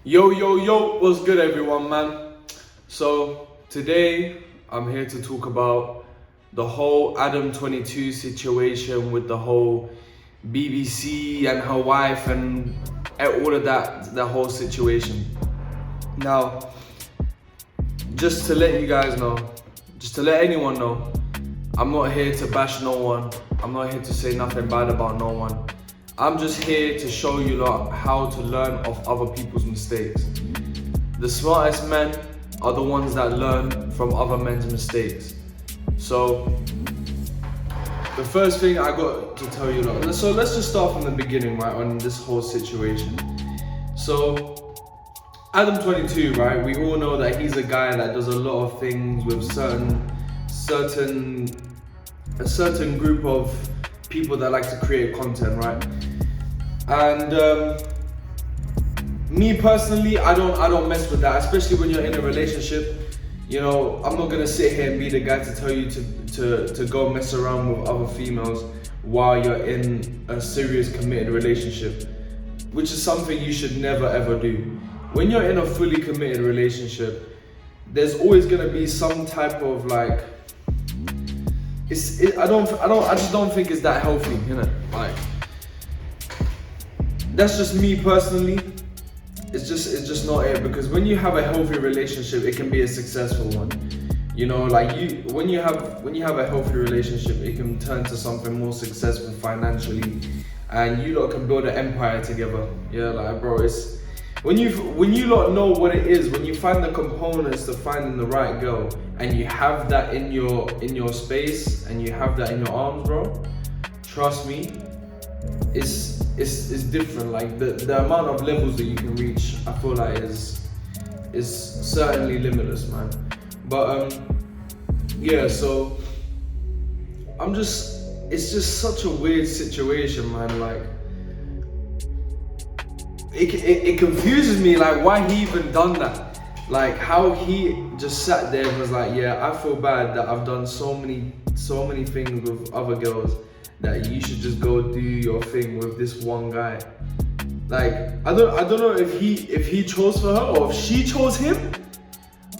Yo, what's good everyone, man? So today I'm here to talk about the whole Adam22 situation with the whole BBC and her wife and all of that whole situation. Now, just to let you guys know, just to let anyone know, I'm not here to bash no one. I'm not here to say nothing bad about no one. I'm just here to show you lot how to learn off other people's mistakes. The smartest men are the ones that learn from other men's mistakes. So, the first thing I got to tell you lot, so let's just start from the beginning, right, on this whole situation. So, Adam22, right, we all know that he's a guy that does a lot of things with a certain group of people that like to create content, right? And me personally, I don't mess with that, especially when you're in a relationship. You know, I'm not gonna sit here and be the guy to tell you to go mess around with other females while you're in a serious committed relationship, which is something you should never ever do. When you're in a fully committed relationship, there's always gonna be some type of like, I just don't think it's that healthy, you know. Like, that's just me personally. It's just not it, because when you have a healthy relationship, it can be a successful one. You know, like when you have a healthy relationship, it can turn to something more successful financially, and you lot can build an empire together. Yeah, like bro, it's when you lot know what it is, when you find the components to finding the right girl, and you have that in your space and you have that in your arms, bro. Trust me, it's different. Like the amount of levels that you can reach, I feel like is certainly limitless, man. But yeah, so it's just such a weird situation, man. Like it confuses me, like why he even done that. Like how he just sat there and was like, yeah, I feel bad that I've done so many things with other girls, that you should just go do your thing with this one guy. Like I don't know if he chose for her or if she chose him,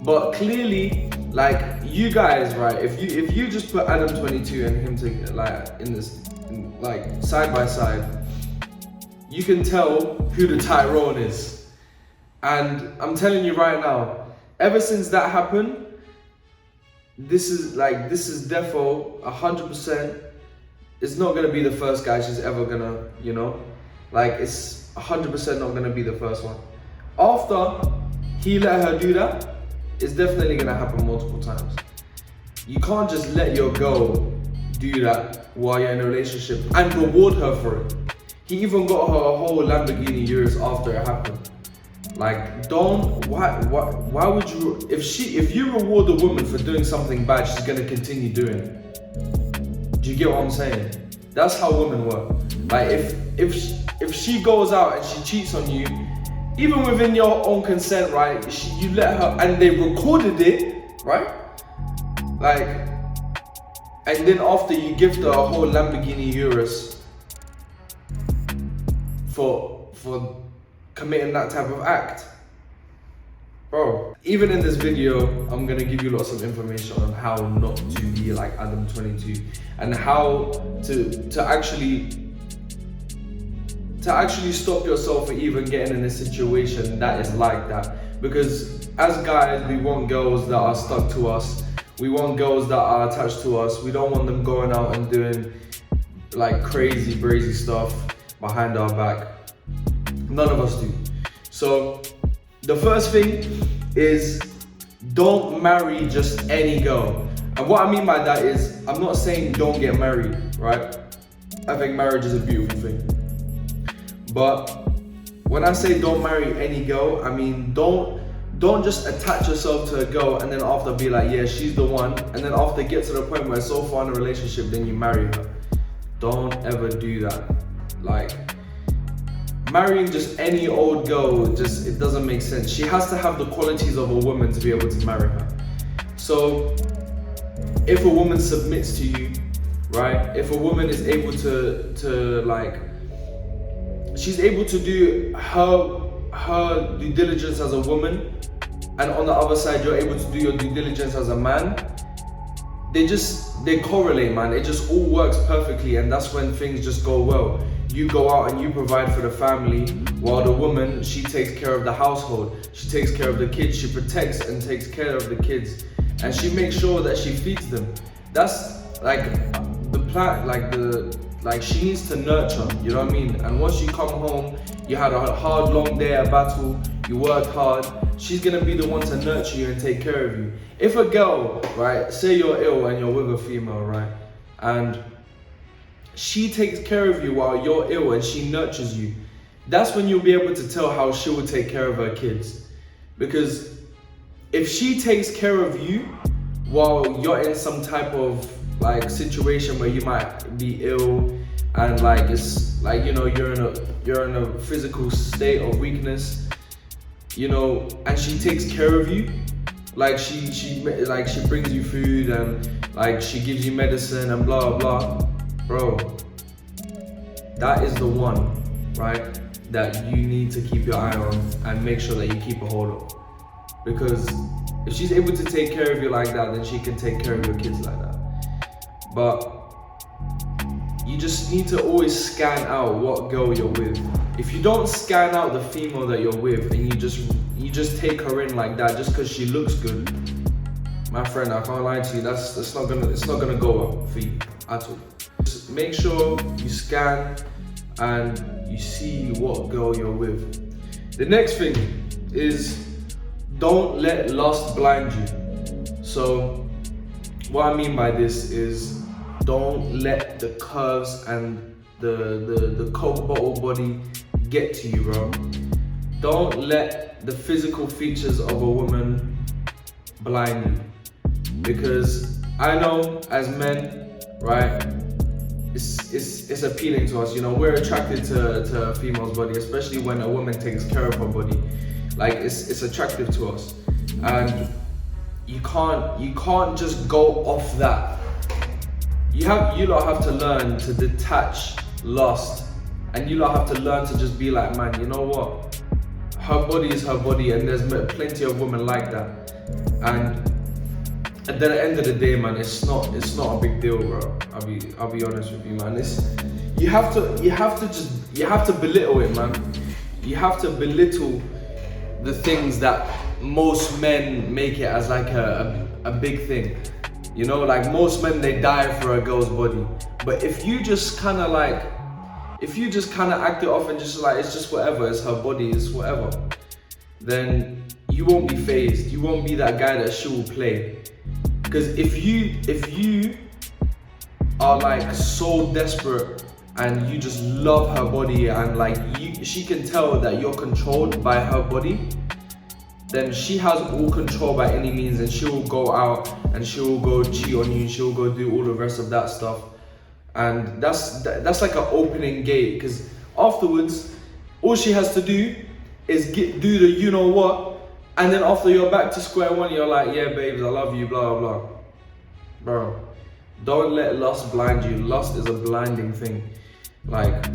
but clearly, like you guys, right? If you just put Adam22 and him together, like in this, like side by side, you can tell who the Tyrone is. And I'm telling you right now, ever since that happened, this is defo 100%. It's not gonna be the first guy she's ever gonna, you know, like it's 100% not gonna be the first one. After he let her do that, it's definitely gonna happen multiple times. You can't just let your girl do that while you're in a relationship and reward her for it. He even got her a whole Lamborghini years after it happened. Like, why would you, if you reward a woman for doing something bad, she's gonna continue doing it. Do you get what I'm saying? That's how women work. Like if she goes out and she cheats on you, even within your own consent, right? You let her, and they recorded it, right? Like, and then after you gift her a whole Lamborghini Urus for committing that type of act. Bro, even in this video, I'm gonna give you lots of information on how not to be like Adam22 and how to actually stop yourself from even getting in a situation that is like that. Because as guys, we want girls that are stuck to us. We want girls that are attached to us. We don't want them going out and doing like crazy, brazy stuff behind our back. None of us do. So the first thing is, don't marry just any girl. And what I mean by that is, I'm not saying don't get married, right? I think marriage is a beautiful thing. But when I say don't marry any girl, I mean don't just attach yourself to a girl and then after be like, yeah, she's the one, and then after get to the point where it's so far in a relationship, then you marry her. Don't ever do that. Like, marrying just any old girl, it doesn't make sense. She has to have the qualities of a woman to be able to marry her. So if a woman submits to you, right? If a woman is able to like, she's able to do her due diligence as a woman, and on the other side you're able to do your due diligence as a man, they correlate, man. It just all works perfectly, and that's when things just go well. You go out and you provide for the family, while the woman, she takes care of the household, she takes care of the kids, she protects and takes care of the kids, and she makes sure that she feeds them. That's like the plan, like she needs to nurture, you know what I mean? And once you come home, you had a hard long day at battle, you worked hard, she's gonna be the one to nurture you and take care of you. If a girl, right, say you're ill and you're with a female, right, and she takes care of you while you're ill and she nurtures you, that's when you'll be able to tell how she will take care of her kids. Because if she takes care of you while you're in some type of like situation where you might be ill, and like it's like, you know, you're in a physical state of weakness, you know, and she takes care of you, like she brings you food and like she gives you medicine and blah blah, bro, that is the one, right, that you need to keep your eye on and make sure that you keep a hold of. Because if she's able to take care of you like that, then she can take care of your kids like that. But you just need to always scan out what girl you're with. If you don't scan out the female that you're with and you just take her in like that just because she looks good, my friend, I can't lie to you, it's not gonna go up for you at all. Just make sure you scan and you see what girl you're with. The next thing is, don't let lust blind you. So what I mean by this is, don't let the curves and the Coke bottle body get to you, bro. Don't let the physical features of a woman blind you. Because I know as men, right, it's appealing to us, you know, we're attracted to a female's body, especially when a woman takes care of her body. Like it's attractive to us. And you can't just go off that. You lot have to learn to detach lust, and you lot have to learn to just be like, man, you know what? Her body is her body, and there's plenty of women like that. And at the end of the day, man, it's not a big deal, bro. I'll be honest with you, man. You have to belittle it, man. You have to belittle the things that most men make it as like a big thing. You know, like most men, they die for a girl's body. But if you just kind of act it off and just like, it's just whatever, it's her body, it's whatever, then you won't be phased. You won't be that guy that she will play. Because if you are like so desperate and you just love her body and like she can tell that you're controlled by her body, then she has all control by any means, and she will go out and she will go cheat on you and she will go do all the rest of that stuff. And that's like an opening gate, because afterwards all she has to do is do the you know what, and then after you're back to square one, you're like, yeah babes, I love you, blah blah blah. Bro, don't let lust blind you. Lust is a blinding thing. Like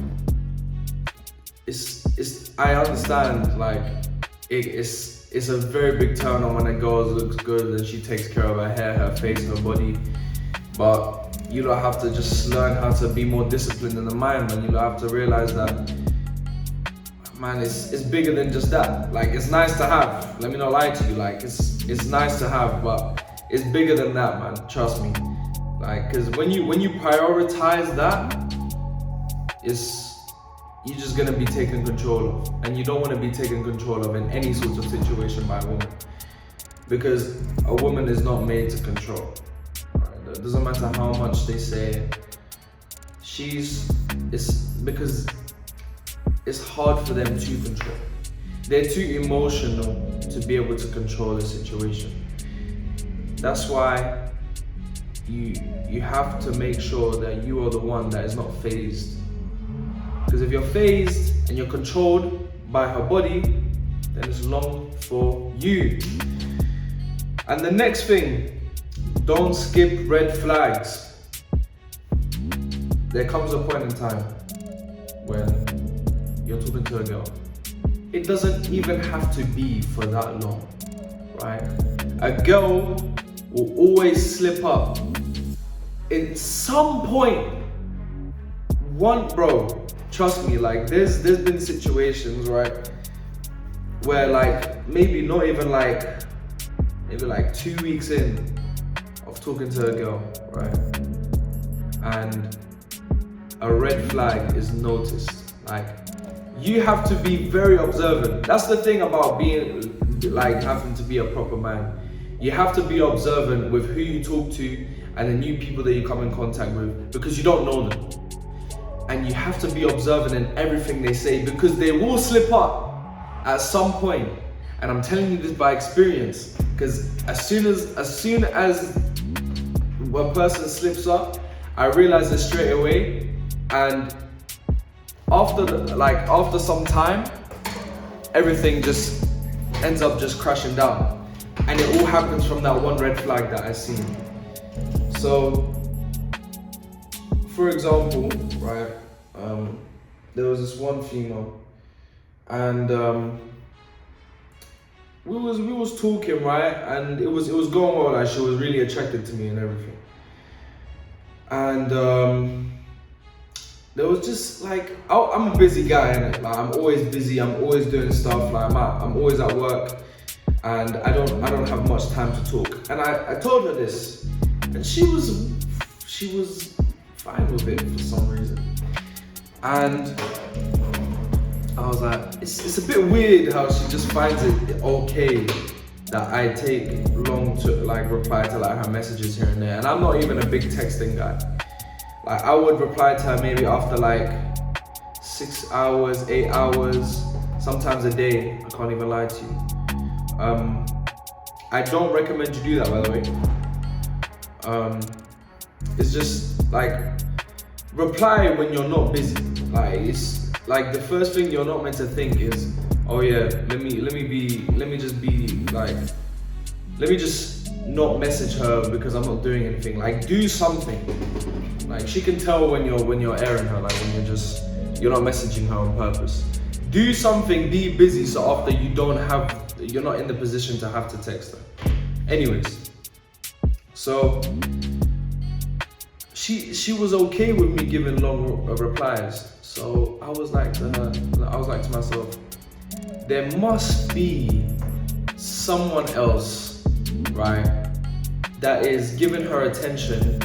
I understand, like it's a very big turn on when a girl looks good and she takes care of her hair, her face, her body. But you don't have to just learn how to be more disciplined in the mind, man. You don't have to realize that, man, it's bigger than just that. Like, it's nice to have, let me not lie to you, like it's nice to have, but it's bigger than that, man. Trust me. Like, cause when you prioritize that, you're just gonna be taken control of, and you don't want to be taken control of in any sort of situation by a woman, because a woman is not made to control. Right? It doesn't matter how much they say. It's because it's hard for them to control. They're too emotional to be able to control the situation. That's why you have to make sure that you are the one that is not phased. Because if you're phased and you're controlled by her body, then it's long for you. And the next thing, don't skip red flags. There comes a point in time when you're talking to a girl it doesn't even have to be for that long, right? A girl will always slip up in some point. Bro, trust me, like there's been situations, right, where like maybe not even like, maybe like 2 weeks in of talking to a girl, right, and a red flag is noticed. Like, you have to be very observant. That's the thing about being, like, having to be a proper man. You have to be observant with who you talk to and the new people that you come in contact with, because you don't know them. And you have to be observant in everything they say, because they will slip up at some point. And I'm telling you this by experience, because as soon as one person slips up, I realize it straight away. And after some time, everything just ends up just crashing down. And it all happens from that one red flag that I seen. So, for example, right, there was this one female, and we was talking, right, and it was going well. Like, she was really attracted to me and everything. And there was just like, I'm a busy guy, innit? Like, I'm always busy. I'm always doing stuff. Like, I'm always at work, and I don't have much time to talk. And I told her this, and she was fine with it for some reason. And I was like, it's a bit weird how she just finds it okay that I take long to like reply to like her messages here and there. And I'm not even a big texting guy. Like, I would reply to her maybe after like 6 hours, 8 hours, sometimes a day. I can't even lie to you. I don't recommend you do that, by the way. It's just like, reply when you're not busy. Like, it's like the first thing you're not meant to think is, oh yeah, let me just not message her because I'm not doing anything. Like, do something. Like, she can tell when you're airing her, like when you're not messaging her on purpose. Do something, be busy, so after you're not in the position to have to text her. Anyways, so she was okay with me giving long replies. So I was like to myself, there must be someone else, right, that is giving her attention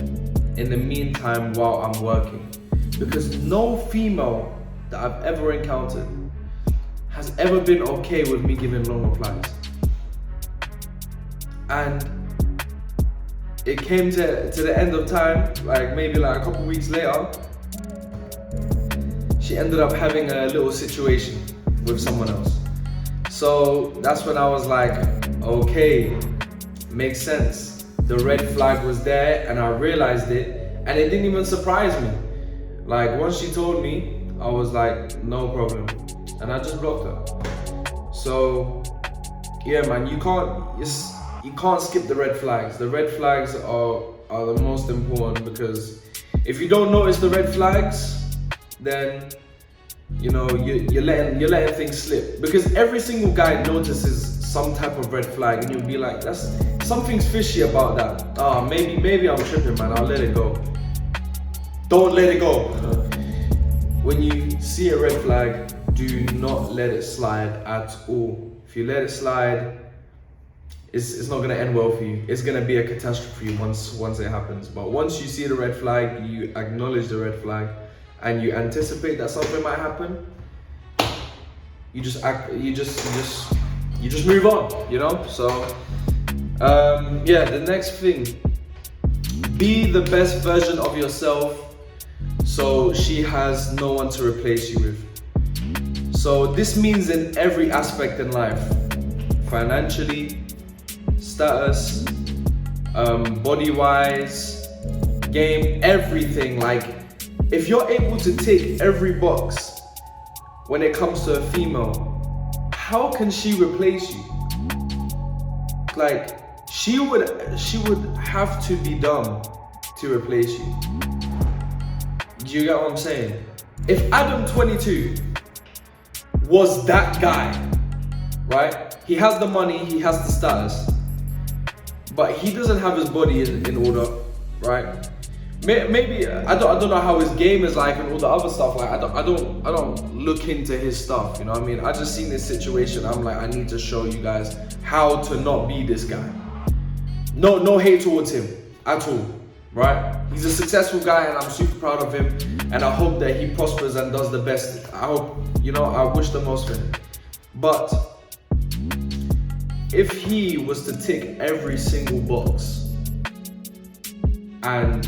in the meantime while I'm working. Because no female that I've ever encountered has ever been okay with me giving long replies. And it came to the end of time, like maybe like a couple weeks later, she ended up having a little situation with someone else. So that's when I was like, okay, makes sense. The red flag was there and I realized it, and it didn't even surprise me. Like, once she told me, I was like, no problem. And I just blocked her. So yeah, man, you can't skip the red flags. The red flags are the most important, because if you don't notice the red flags, then you know you're letting things slip. Because every single guy notices some type of red flag, and you'll be like, something's fishy about that. Maybe I'm tripping, man. I'll let it go. Don't let it go. When you see a red flag, do not let it slide at all. If you let it slide, it's not gonna end well for you. It's gonna be a catastrophe once it happens. But once you see the red flag, you acknowledge the red flag, and you anticipate that something might happen, you just move on, you know? So yeah, the next thing, be the best version of yourself so she has no one to replace you with. So this means in every aspect in life, financially, status, body-wise, game, everything. Like, if you're able to tick every box when it comes to a female, how can she replace you? Like, she would have to be dumb to replace you. Do you get what I'm saying? If Adam22 was that guy, right? He has the money, he has the status, but he doesn't have his body in order, right? Maybe I don't know how his game is like and all the other stuff. Like I don't look into his stuff. You know what I mean? I just seen this situation. I'm like, I need to show you guys how to not be this guy. No hate towards him at all, right? He's a successful guy and I'm super proud of him. And I hope that he prospers and does the best. I hope, I wish the most for him. But if he was to tick every single box and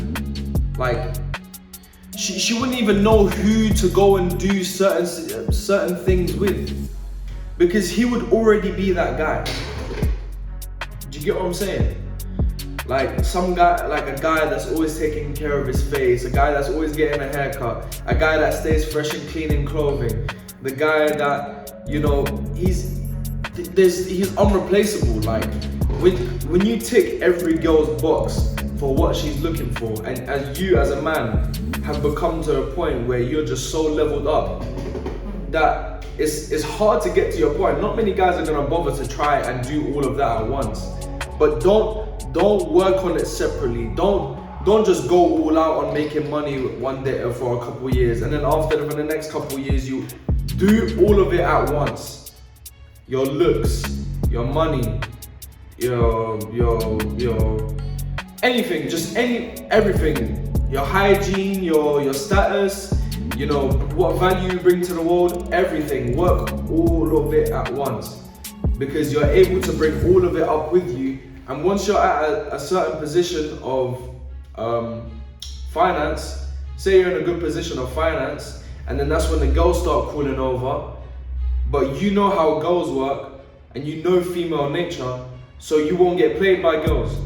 like, she wouldn't even know who to go and do certain things with, because he would already be that guy. Do you get what I'm saying? Like some guy, like a guy that's always taking care of his face, a guy that's always getting a haircut, a guy that stays fresh and clean in clothing, the guy that, he's unreplaceable. Like when you tick every girl's box for what she's looking for, and as you as a man have become to a point where you're just so leveled up that it's hard to get to your point. Not many guys are gonna bother to try and do all of that at once. But don't work on it separately. Don't just go all out on making money one day for a couple years, and then for the next couple years you do all of it at once. Your looks, your money, your anything, everything, your hygiene, your status, what value you bring to the world, everything, work all of it at once, because you're able to bring all of it up with you. And once you're at a certain position of finance, say you're in a good position of finance, and then that's when the girls start calling over, but you know how girls work, and you know female nature, so you won't get played by girls.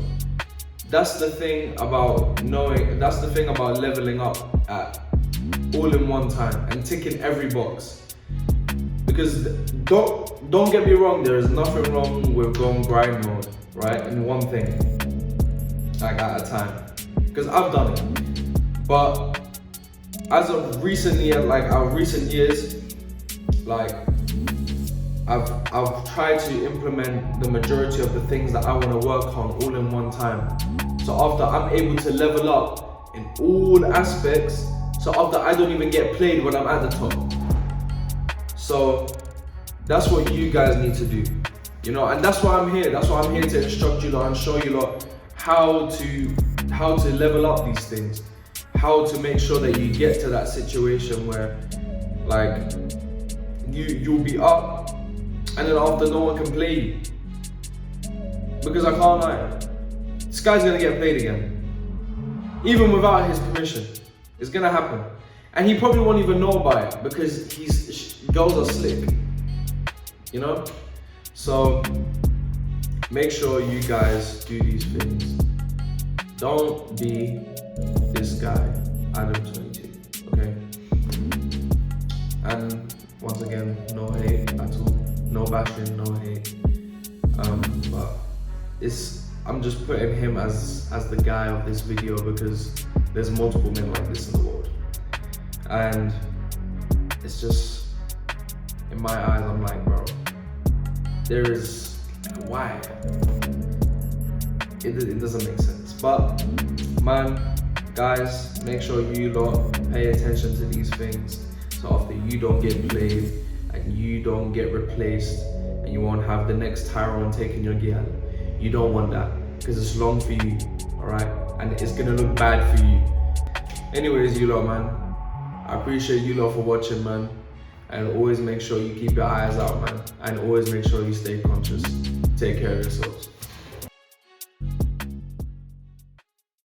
That's the thing about leveling up at all in one time and ticking every box. Because don't get me wrong, there is nothing wrong with going grind mode, right? In one thing, like at a time. Because I've done it. But as of recently, like our recent years, like I've tried to implement the majority of the things that I want to work on all in one time. So after I'm able to level up in all aspects, so after I don't even get played when I'm at the top. So that's what you guys need to do, and that's why I'm here. That's why I'm here to instruct you lot and show you lot how to level up these things, how to make sure that you get to that situation where like you'll be up, and then after no one can play you. Because I can't lie, this guy's gonna get played again, even without his permission. It's gonna happen, and he probably won't even know about it because girls are slick, So make sure you guys do these things. Don't be this guy, Adam22, okay? And once again, no hate at all, no bashing, no hate. But I'm just putting him as the guy of this video because there's multiple men like this in the world. And it's just, in my eyes, I'm like, bro, there is, why? It doesn't make sense. But man, guys, make sure you lot pay attention to these things, so after you don't get played and you don't get replaced and you won't have the next Tyrone taking your gear. You don't want that, because it's long for you, alright? And it's gonna look bad for you. Anyways, you lot, man, I appreciate you lot for watching, man. And always make sure you keep your eyes out, man. And always make sure you stay conscious. Take care of yourselves.